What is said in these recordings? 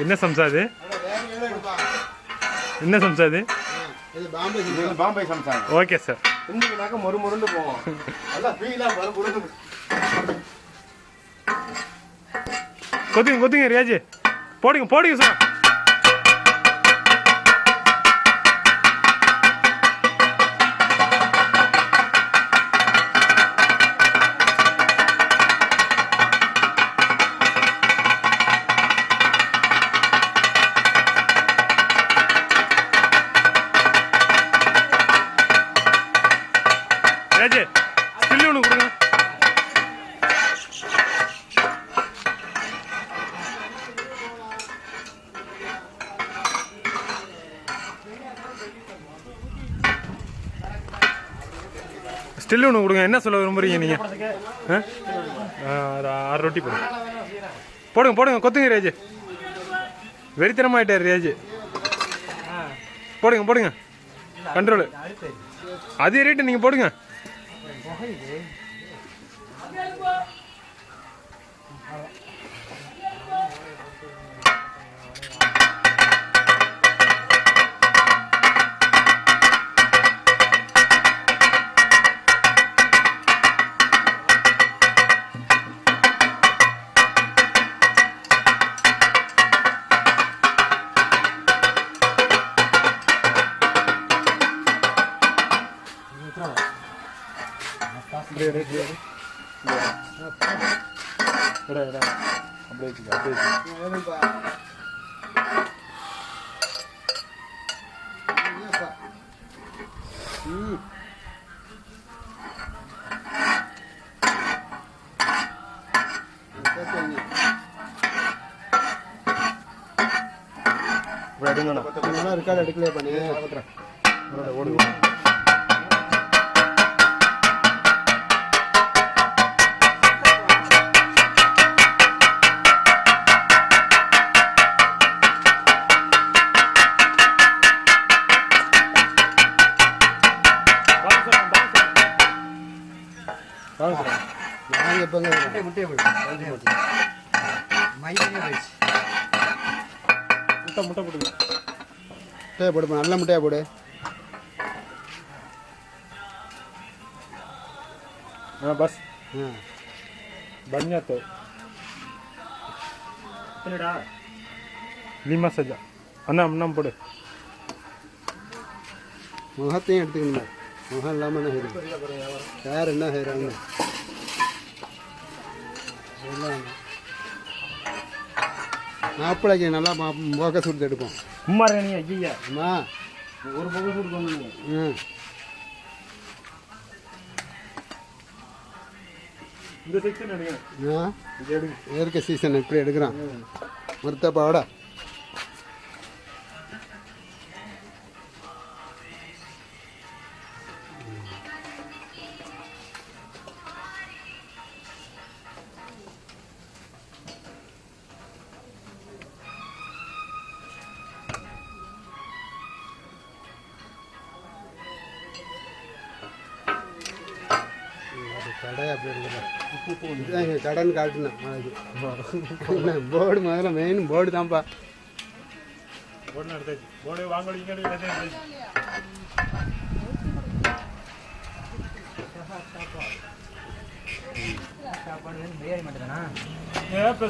என்ன சம்சா இது? என்ன சம்சா இது? பாம்பே சம்சா. Okay sir. இன்னைக்கு மொறுமொறுன்னு போவோம். நல்லா ஃபீலா மொறுமொறுன்னு. கொத்துங்க ரியாஜ். போடுங்க சார். ராஜே ஸ்டில் ஒன்று கொடுங்க. ஸ்டில் ஒன்று கொடுங்க. என்ன சொல்ல விரும்புறீங்க நீங்கள்? 6 ரொட்டி போடுங்க. கொத்துங்க ரியாஜ். வெறித்தனமாயிட்டார் ரியாஜ். போடுங்க கண்ட்ரோலு. அதே ரேட்டு நீங்கள் போடுங்க. ரெக்கார்ட் எடுக்கலையே பண்ணி ஓடுங்க. முட்டை போடுங்க. முட்டையை போடு, நல்ல முட்டையை போடு. बस बढ़िया तो लीमा सजा अन्ना पड़े முகத்தையும் எடுத்துக்கணும். முகம் இல்லாமல் என்ன ஹேரு யார் என்ன ஹேராங்க மாப்பிள்ளைக்கு நல்லா போக்கஸ் கொடுத்து எடுப்போம். குமாரணி ஐயா அம்மா ஒரு போக்கஸ் கொடுக்கணும். இந்த செக்ஷன் எடுங்க. இயற்கை சீசன் இப்படி எடுக்கிறான். மருத்த பாவடா கடை அப்படி இருக்குதா கடன் காட்டுனேன் மழைக்கு போர்டு முதல்ல மெயின் போர்டு தான்ப்பா.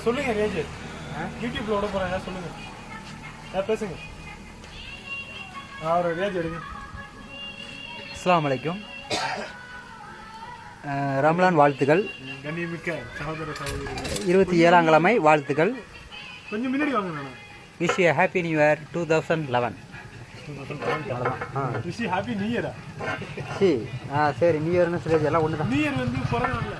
சொல்லுங்க ரேஜ் யூடியூப்ல விட போறேன். சொல்லுங்க பேசுங்க. ஒரு ரேஜ் எடுங்க. அஸ்ஸலாமு அலைக்கும். ரம்லான் வாழ்த்துக்கள். 27ஆம் கிழமை வாழ்த்துக்கள். கொஞ்சம் முன்னாடி வாங்க. Wish you happy new year 2011. Wish you happy new இயரா? சரி நியூ இயர்னு சொல்லி எல்லாம் ஒன்று தான். நியூ இயர் வந்து பிறந்த நாள்ல